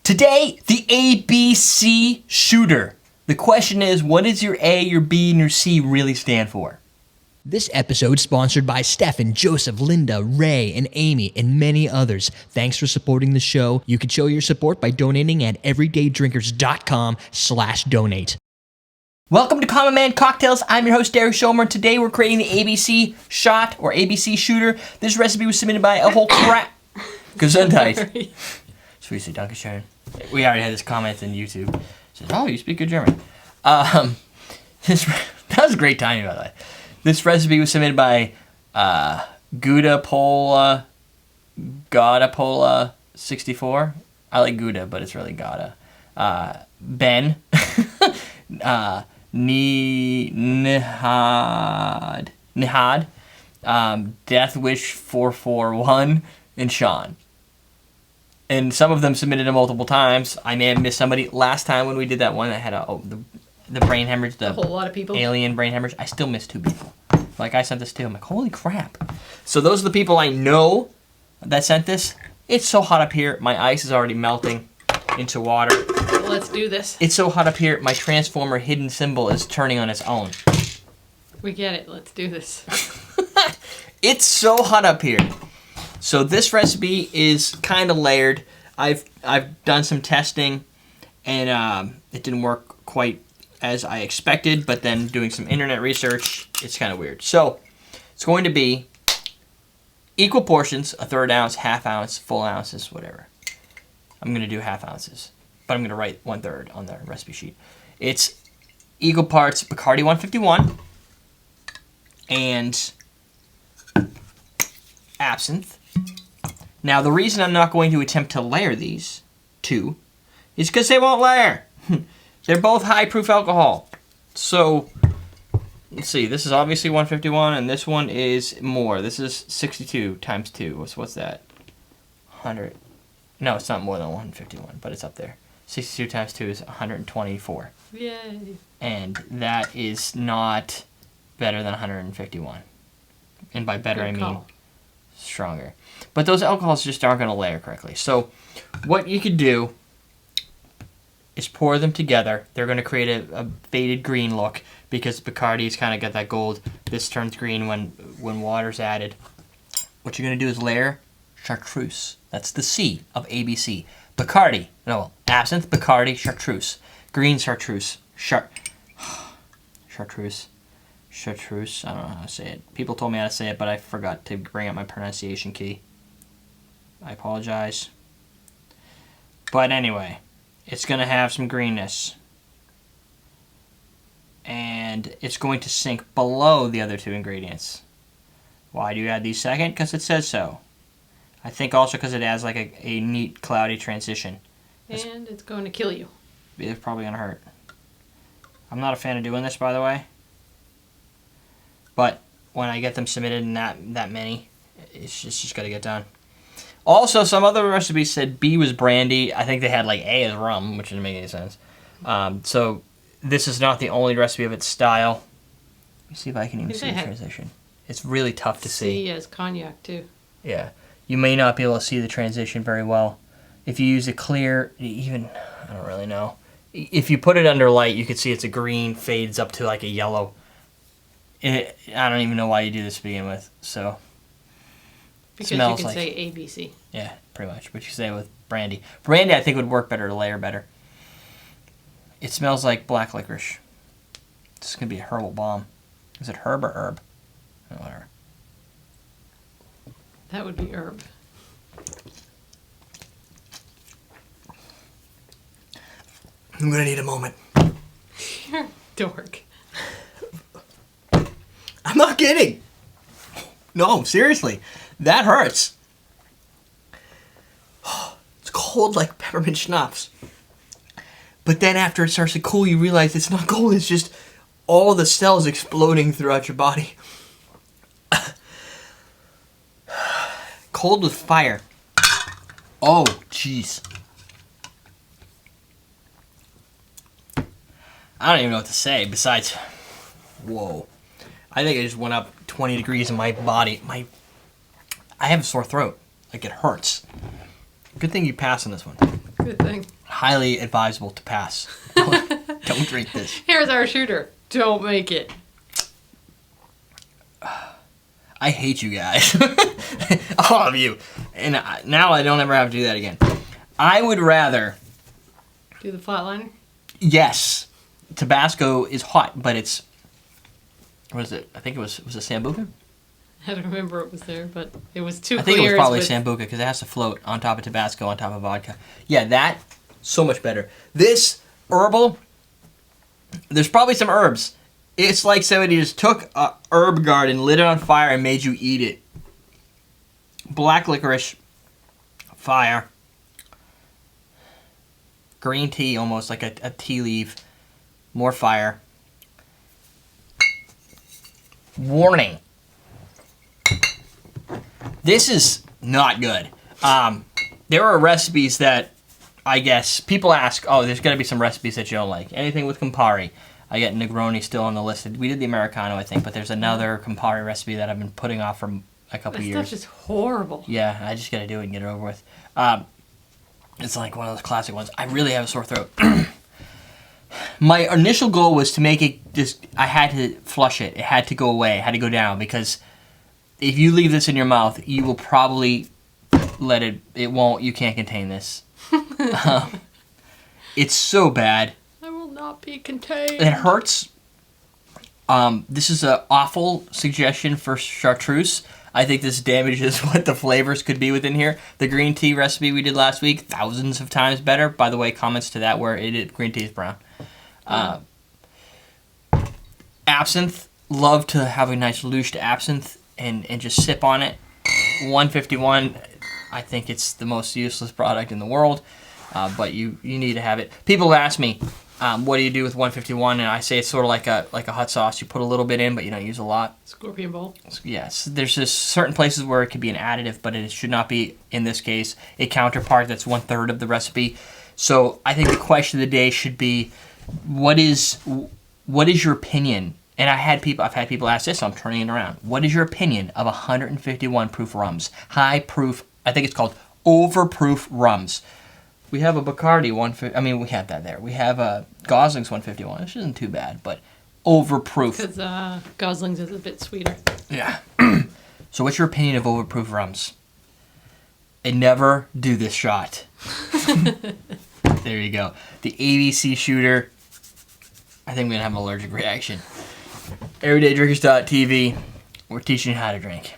Today, the ABC shooter. The question is, what does your A, your B, and your C really stand for? This episode sponsored by Stefan, Joseph, Linda, Ray, and Amy, and many others. Thanks for supporting the show. You can show your support by donating at everydaydrinkers.com/donate. Gesundheit. to Common Man Cocktails. I'm your host, Derek Schomer, and today we're creating the ABC shot, or ABC shooter. This recipe was submitted by a whole crap... Gesundheit. Sweetie, danke schön. We already had this comment on YouTube. It says, oh, you speak good German. That was a great timing, by the way. This recipe was submitted by Gouda Pola 64. I like Gouda, but it's really Gouda. Ben. Nihad. Death Wish 441, and Sean. And some of them submitted it multiple times. I may have missed somebody. Last time when we did that one that had the brain hemorrhage, a whole lot of people. Alien brain hemorrhage, I still missed 2 people. Like, I sent this to. I'm like, holy crap. So those are the people I know that sent this. It's so hot up here. My ice is already melting into water. Let's do this. It's so hot up here. My transformer hidden symbol is turning on its own. We get it. Let's do this. It's so hot up here. So this recipe is kind of layered. I've done some testing, and it didn't work quite as I expected, but then doing some internet research, it's kind of weird. So it's going to be equal portions, a third ounce, half ounce, full ounces, whatever. I'm going to do half ounces, but I'm going to write 1/3 on the recipe sheet. It's equal parts Bacardi 151 and Absinthe. Now, the reason I'm not going to attempt to layer these two is because they won't layer. They're both high-proof alcohol. So, let's see. This is obviously 151, and this one is more. This is 62 times 2. What's that? 100. No, it's not more than 151, but it's up there. 62 times 2 is 124. Yay. And that is not better than 151. And by better, I mean stronger. But those alcohols just aren't going to layer correctly. So what you could do is pour them together. They're going to create a faded green look because Bacardi's kind of got that gold. This turns green when water's added. What you're going to do is layer Chartreuse. That's the C of ABC. Bacardi. No, Absinthe, Bacardi, Chartreuse. Green Chartreuse. Chartreuse. Chartreuse. I don't know how to say it. People told me how to say it, but I forgot to bring up my pronunciation key. I apologize. But anyway, it's going to have some greenness. And it's going to sink below the other 2 ingredients. Why do you add these second? Because it says so. I think also because it adds like a neat cloudy transition. And it's going to kill you. It's probably going to hurt. I'm not a fan of doing this, by the way. But when I get them submitted in that many, it's just got to get done. Also, some other recipes said B was brandy. I think they had like A as rum, which didn't make any sense. So this is not the only recipe of its style. Let me see if I can even see the transition. It's really tough to see. C as cognac, too. Yeah. You may not be able to see the transition very well. If you use a clear, I don't really know. If you put it under light, you can see it's a green, fades up to like a yellow. I don't even know why you do this to begin with. So because you can say ABC. Yeah, pretty much. But you say it with brandy. Brandy, I think, would work better to layer better. It smells like black licorice. This is going to be a herbal bomb. Is it herb or herb? Oh, whatever. That would be herb. I'm going to need a moment. You're a dork. I'm not kidding. No, seriously. That hurts. It's cold like peppermint schnapps. But then after it starts to cool, you realize it's not cold. It's just all the cells exploding throughout your body. Cold with fire. Oh, jeez. I don't even know what to say besides, whoa. I think I just went up 20 degrees in my body. I have a sore throat. Like, it hurts. Good thing you passed on this one. Good thing. highly advisable to pass. Don't drink this. Here's our shooter. Don't make it. I hate you guys. All of you. And now I don't ever have to do that again. I would rather... Do the flatliner? Yes. Tabasco is hot, but it's... What is it? I think was it Sambuca? I don't remember it was there, but it was too clear. I think it was probably Sambuca because it has to float on top of Tabasco, on top of vodka. Yeah, that, so much better. This herbal, there's probably some herbs. It's like somebody just took a herb garden, lit it on fire, and made you eat it. Black licorice, fire. Green tea, almost like a tea leaf. More fire. Warning. This is not good. There are recipes that, I guess, people ask, oh, there's going to be some recipes that you don't like. Anything with Campari. I get Negroni still on the list. We did the Americano, I think, but there's another Campari recipe that I've been putting off for a couple years. That stuff is horrible. Yeah, I just got to do it and get it over with. It's like one of those classic ones. I really have a sore throat. My initial goal was to make it just, I had to flush it. It had to go away. It had to go down because if you leave this in your mouth, you will probably you can't contain this. It's so bad. I will not be contained. It hurts. This is an awful suggestion for Chartreuse. I think this damages what the flavors could be within here. The green tea recipe we did last week, thousands of times better. By the way, comments to that where green tea is brown. Absinthe, love to have a nice lushed absinthe and just sip on it. 151, I think it's the most useless product in the world, but you need to have it. People ask me, what do you do with 151? And I say it's sort of like a hot sauce. You put a little bit in, but you don't use a lot. Scorpion bowl. Yes, there's just certain places where it could be an additive, but it should not be, in this case, a counterpart that's 1/3 of the recipe. So I think the question of the day should be, what is your opinion? And I've had people ask this, so I'm turning it around. What is your opinion of 151 proof rums? High proof, I think it's called overproof rums. We have a Bacardi 150, we have that there. We have a Gosling's 151, which isn't too bad, but overproof. Because Gosling's is a bit sweeter. Yeah. So what's your opinion of overproof rums? And never do this shot. There you go. The ABC shooter. I think I'm going to have an allergic reaction. EverydayDrinkers.tv. We're teaching you how to drink.